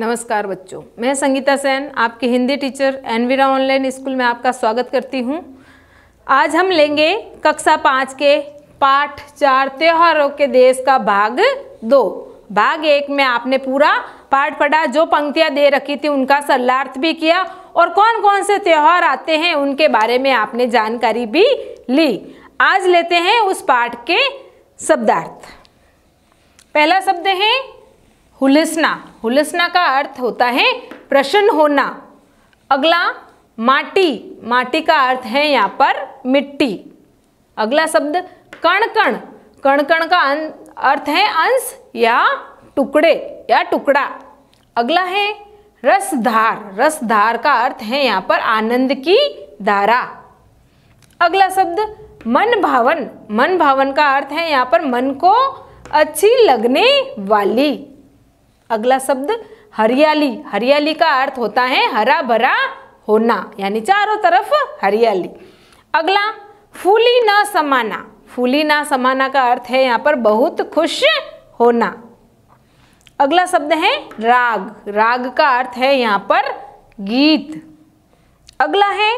नमस्कार बच्चों, मैं संगीता सेन आपकी Hindi teacher Envira online school में आपका स्वागत करती हूं। आज हम लेंगे कक्षा 5 के पाठ 4 त्योहारों के देश का भाग 2। भाग 1 में आपने पूरा पाठ पढ़ा, जो पंक्तियां दे रखी थी उनका सरलार्थ भी किया और कौन कौन से त्योहार आते हैं उनके बारे में आपने जानकारी भी ली। आज लेते हैं उस पाठ के शब्दार्थ। पहला शब्द है हुलसना। हुलसना का अर्थ होता है प्रसन्न होना। अगला माटी। माटी का अर्थ है यहाँ पर मिट्टी। अगला शब्द कण कण। कण कण का अर्थ है अंश या टुकड़े या टुकड़ा। अगला है रसधार। रसधार का अर्थ है यहाँ पर आनंद की धारा। अगला शब्द मन भावन। मन भावन का अर्थ है यहाँ पर मन को अच्छी लगने वाली। अगला शब्द हरियाली। हरियाली का अर्थ होता है हरा भरा होना, यानी चारों तरफ हरियाली। अगला फूली ना समाना। फूली ना समाना का अर्थ है यहाँ पर बहुत खुश होना। अगला शब्द है राग। राग का अर्थ है यहाँ पर गीत। अगला है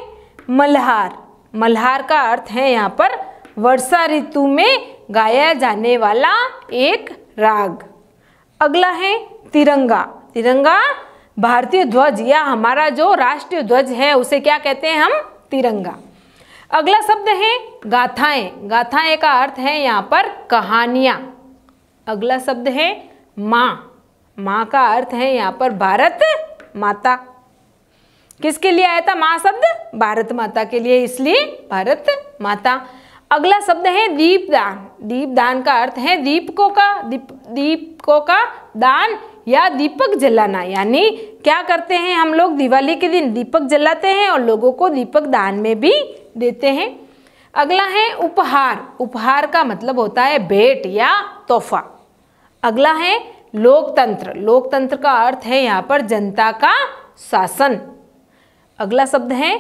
मल्हार। मल्हार का अर्थ है यहाँ पर वर्षा ऋतु में गाया जाने वाला एक राग। अगला है तिरंगा। तिरंगा भारतीय ध्वज या हमारा जो राष्ट्रीय ध्वज है उसे क्या कहते हैं हम? तिरंगा। अगला शब्द है गाथाएं। गाथाएं का अर्थ है यहाँ पर कहानियाँ। अगला शब्द है माँ। माँ का अर्थ है यहाँ पर भारत माता। किसके लिए आया था माँ शब्द? भारत माता के लिए, इसलिए भारत माता। अगला शब्द है दीपदान। दीपदान का अर्थ है दीपकों का दान या दीपक जलाना, यानी क्या करते हैं हम लोग दिवाली के दिन दीपक जलाते हैं और लोगों को दीपक दान में भी देते हैं। अगला है उपहार। उपहार का मतलब होता है भेंट या तोहफा। अगला है लोकतंत्र। लोकतंत्र का अर्थ है यहाँ पर जनता का शासन। अगला शब्द है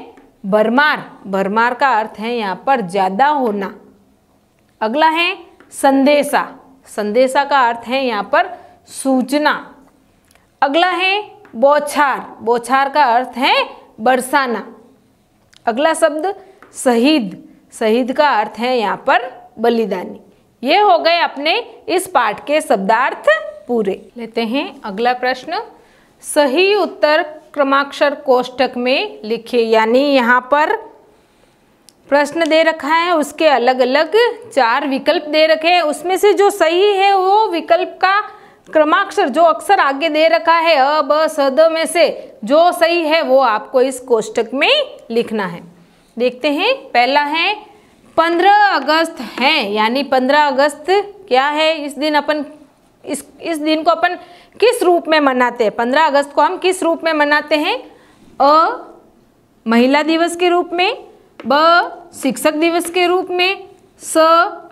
भरमार। भरमार का अर्थ है यहाँ पर ज्यादा होना। अगला है संदेशा। संदेशा का अर्थ है यहाँ पर सूचना। अगला है बौछार। बौछार का अर्थ है बरसाना। अगला शब्द शहीद। शहीद का अर्थ है यहाँ पर बलिदानी। ये हो गए अपने इस पाठ के शब्दार्थ पूरे। लेते हैं अगला प्रश्न। सही उत्तर क्रमाक्षर कोष्ठक में लिखे, यानी यहाँ पर प्रश्न दे रखा है, उसके अलग अलग 4 विकल्प दे रखे हैं। उसमें से जो सही है वो विकल्प का क्रमाक्षर जो अक्षर आगे दे रखा है अ ब स द में से जो सही है वो आपको इस कोष्ठक में लिखना है। देखते हैं। पहला है 15 अगस्त है, यानी 15 अगस्त क्या है? इस दिन अपन इस दिन को अपन किस रूप में मनाते हैं? 15 अगस्त को हम किस रूप में मनाते हैं? अ महिला दिवस के रूप में, ब शिक्षक दिवस के रूप में, स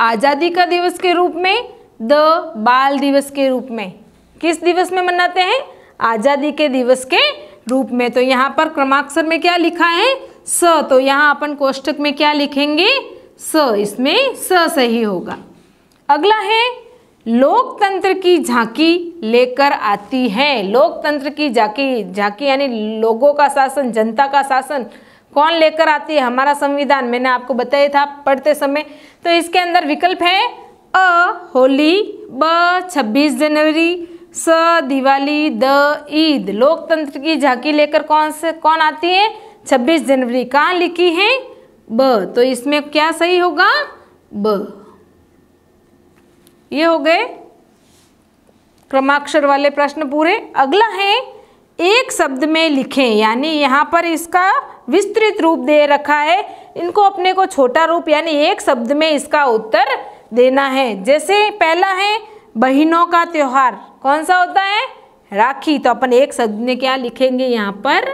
आज़ादी का दिवस के रूप में, द बाल दिवस के रूप में। किस दिवस में मनाते हैं? आज़ादी के दिवस के रूप में। तो यहाँ पर क्रमाक्षर में क्या लिखा है? स। तो यहाँ अपन कोष्ठक में क्या लिखेंगे? स। इसमें स सही होगा। अगला है लोकतंत्र की झांकी लेकर आती है। लोकतंत्र की झांकी। झांकी यानी लोगों का शासन, जनता का शासन कौन लेकर आती है? हमारा संविधान। मैंने आपको बताया था पढ़ते समय। तो इसके अंदर विकल्प है अ होली, ब 26 जनवरी, स दिवाली, द ईद। लोकतंत्र की झांकी लेकर कौन आती है? 26 जनवरी। कहाँ लिखी है? ब। तो इसमें क्या सही होगा? ब। ये हो गए क्रमाक्षर वाले प्रश्न पूरे। अगला है एक शब्द में लिखें, यानी यहाँ पर इसका विस्तृत रूप दे रखा है, इनको अपने को छोटा रूप यानी एक शब्द में इसका उत्तर देना है। जैसे पहला है बहनों का त्योहार, कौन सा होता है? राखी। तो अपन एक शब्द में क्या लिखेंगे यहाँ पर?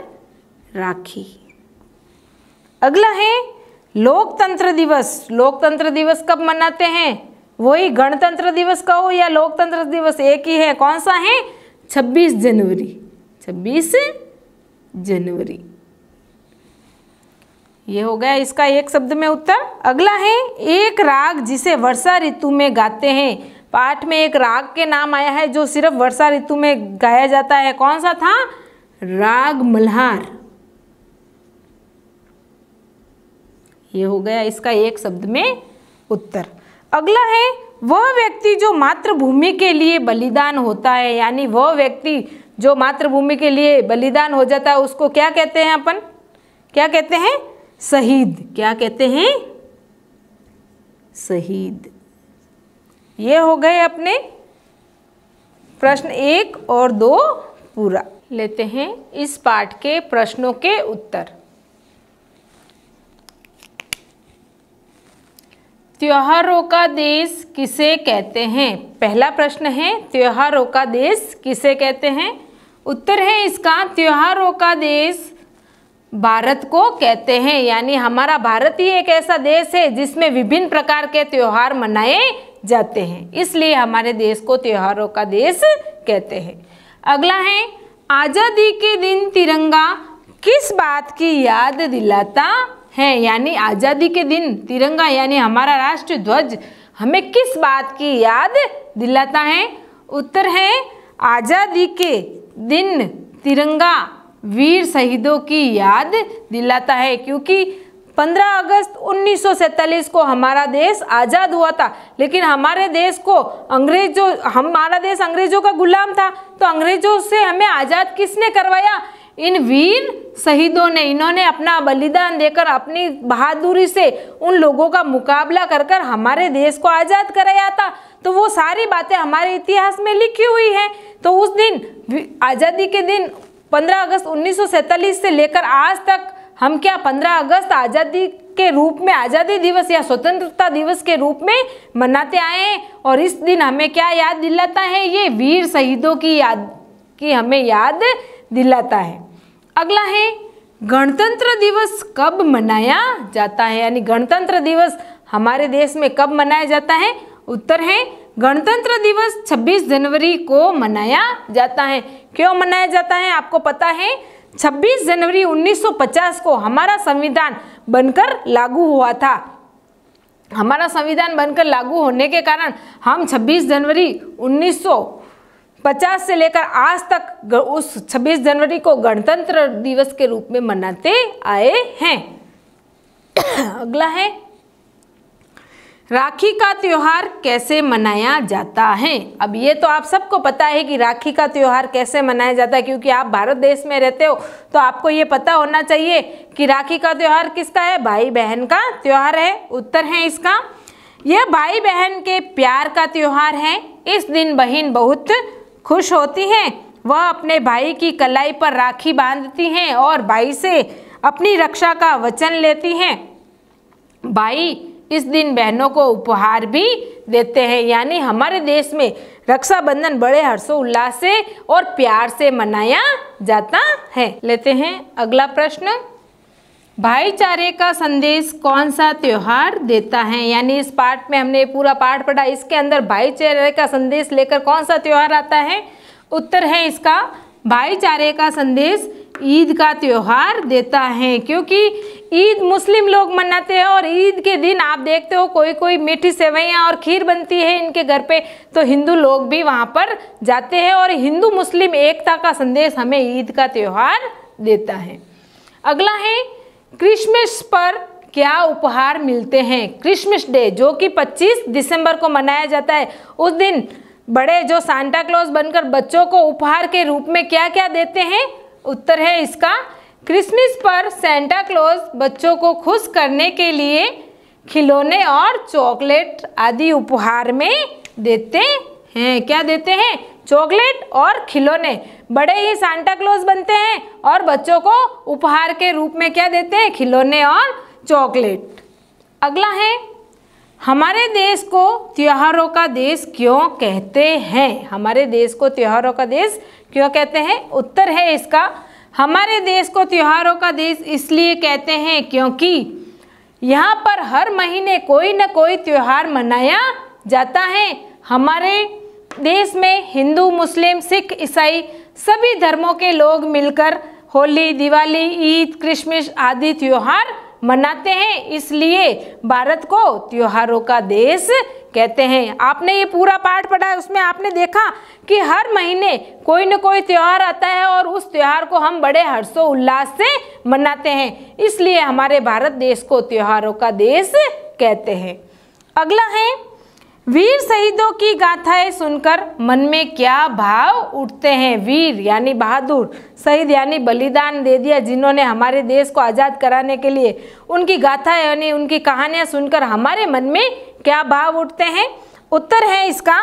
राखी। अगला है लोकतंत्र दिवस। लोकतंत्र दिवस कब मनाते हैं? वही गणतंत्र दिवस का हो या लोकतंत्र दिवस, एक ही है। कौन सा है? 26 जनवरी। 26 जनवरी। ये हो गया इसका एक शब्द में उत्तर। अगला है एक राग जिसे वर्षा ऋतु में गाते हैं। पाठ में एक राग के नाम आया है जो सिर्फ वर्षा ऋतु में गाया जाता है, कौन सा था? राग मल्हार। ये हो गया इसका एक शब्द में उत्तर। अगला है वह व्यक्ति जो मातृभूमि के लिए बलिदान होता है, यानी वह व्यक्ति जो मातृभूमि के लिए बलिदान हो जाता है उसको क्या कहते हैं अपन? क्या कहते हैं? शहीद। क्या कहते हैं? शहीद। ये हो गए अपने प्रश्न 1 और 2 पूरा। लेते हैं इस पाठ के प्रश्नों के उत्तर। त्योहारों का देश किसे कहते हैं? पहला प्रश्न है त्योहारों का देश किसे कहते हैं? उत्तर है इसका त्योहारों का देश भारत को कहते हैं, यानी हमारा भारत ही एक ऐसा देश है जिसमें विभिन्न प्रकार के त्योहार मनाए जाते हैं, इसलिए हमारे देश को त्योहारों का देश कहते हैं। अगला है आज़ादी के दिन तिरंगा किस बात की याद दिलाता है? यानी आज़ादी के दिन तिरंगा यानी हमारा राष्ट्रीय ध्वज हमें किस बात की याद दिलाता है? उत्तर है आज़ादी के दिन तिरंगा वीर शहीदों की याद दिलाता है, क्योंकि 15 अगस्त 1947 को हमारा देश आज़ाद हुआ था, लेकिन हमारे देश को हमारा देश अंग्रेजों का गुलाम था, तो अंग्रेजों से हमें आज़ाद किसने करवाया? इन वीर शहीदों ने। इन्होंने अपना बलिदान देकर अपनी बहादुरी से उन लोगों का मुकाबला कर कर हमारे देश को आज़ाद कराया था। तो वो सारी बातें हमारे इतिहास में लिखी हुई हैं। तो उस दिन आज़ादी के दिन 15 अगस्त 1947 से लेकर आज तक हम क्या 15 अगस्त आज़ादी के रूप में, आज़ादी दिवस या स्वतंत्रता दिवस के रूप में मनाते आए हैं। और इस दिन हमें क्या याद दिलाता है? ये वीर शहीदों की याद की हमें याद दिलाता है। अगला है गणतंत्र दिवस कब मनाया जाता है? यानी गणतंत्र दिवस हमारे देश में कब मनाया जाता है? उत्तर है गणतंत्र दिवस 26 जनवरी को मनाया जाता है। क्यों मनाया जाता है? आपको पता है 26 जनवरी 1950 को हमारा संविधान बनकर लागू हुआ था। हमारा संविधान बनकर लागू होने के कारण हम 26 जनवरी 1950 से लेकर आज तक उस 26 जनवरी को गणतंत्र दिवस के रूप में मनाते आए हैं। अगला है राखी का त्योहार कैसे मनाया जाता है? अब ये तो आप सबको पता है कि राखी का त्योहार कैसे मनाया जाता है, क्योंकि आप भारत देश में रहते हो तो आपको ये पता होना चाहिए कि राखी का त्योहार किसका है? भाई बहन का त्योहार है। उत्तर है इसका यह भाई बहन के प्यार का त्योहार है। इस दिन बहन बहुत खुश होती है, वह अपने भाई की कलाई पर राखी बांधती हैं और भाई से अपनी रक्षा का वचन लेती हैं। भाई इस दिन बहनों को उपहार भी देते हैं, यानी हमारे देश में रक्षाबंधन बड़े हर्षोल्लास से और प्यार से मनाया जाता है। लेते हैं अगला प्रश्न। भाईचारे का संदेश कौन सा त्योहार देता है? यानी इस पाठ में हमने पूरा पाठ पढ़ा, इसके अंदर भाईचारे का संदेश लेकर कौन सा त्योहार आता है? उत्तर है इसका भाईचारे का संदेश ईद का त्योहार देता है, क्योंकि ईद मुस्लिम लोग मनाते हैं और ईद के दिन आप देखते हो कोई कोई मीठी सेवइयाँ और खीर बनती है इनके घर पे, तो हिंदू लोग भी वहाँ पर जाते हैं और हिंदू मुस्लिम एकता का संदेश हमें ईद का त्योहार देता है। अगला है क्रिसमस पर क्या उपहार मिलते हैं? क्रिसमस डे जो कि 25 दिसंबर को मनाया जाता है, उस दिन बड़े जो सांता क्लॉज बनकर बच्चों को उपहार के रूप में क्या क्या देते हैं? उत्तर है इसका क्रिसमस पर सांता क्लॉज बच्चों को खुश करने के लिए खिलौने और चॉकलेट आदि उपहार में देते हैं। क्या देते हैं? चॉकलेट और खिलौने। बड़े ही सांता क्लॉज बनते हैं और बच्चों को उपहार के रूप में क्या देते हैं? खिलौने और चॉकलेट। अगला है हमारे देश को त्योहारों का देश क्यों कहते हैं? हमारे देश को त्योहारों का देश क्यों कहते हैं? उत्तर है इसका हमारे देश को त्योहारों का देश इसलिए कहते हैं क्योंकि यहाँ पर हर महीने कोई न कोई त्योहार मनाया जाता है। हमारे देश में हिंदू, मुस्लिम, सिख, ईसाई सभी धर्मों के लोग मिलकर होली, दिवाली, ईद, क्रिसमस आदि त्योहार मनाते हैं, इसलिए भारत को त्योहारों का देश कहते हैं। आपने ये पूरा पाठ पढ़ा है, उसमें आपने देखा कि हर महीने कोई न कोई त्यौहार आता है और उस त्यौहार को हम बड़े हर्षोल्लास से मनाते हैं, इसलिए हमारे भारत देश को त्योहारों का देश कहते हैं। अगला है, वीर शहीदों की गाथाएं सुनकर मन में क्या भाव उठते हैं। वीर यानी बहादुर, शहीद यानी बलिदान दे दिया जिन्होंने हमारे देश को आज़ाद कराने के लिए, उनकी गाथाएं यानी उनकी कहानियां सुनकर हमारे मन में क्या भाव उठते हैं। उत्तर है इसका,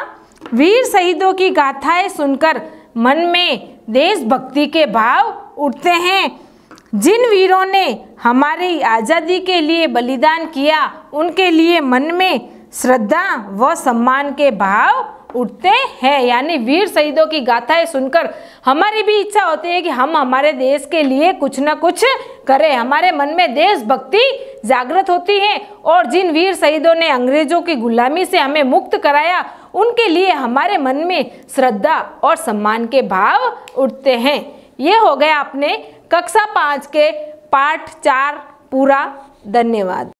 वीर शहीदों की गाथाएं सुनकर मन में देशभक्ति के भाव उठते हैं। जिन वीरों ने हमारी आज़ादी के लिए बलिदान किया, उनके लिए मन में श्रद्धा व सम्मान के भाव उठते हैं। यानी वीर शहीदों की गाथाएं सुनकर हमारी भी इच्छा होती है कि हम हमारे देश के लिए कुछ न कुछ करें, हमारे मन में देशभक्ति जागृत होती है। और जिन वीर शहीदों ने अंग्रेजों की गुलामी से हमें मुक्त कराया, उनके लिए हमारे मन में श्रद्धा और सम्मान के भाव उठते हैं। ये हो गया अपने कक्षा 5 के पाठ 4 पूरा। धन्यवाद।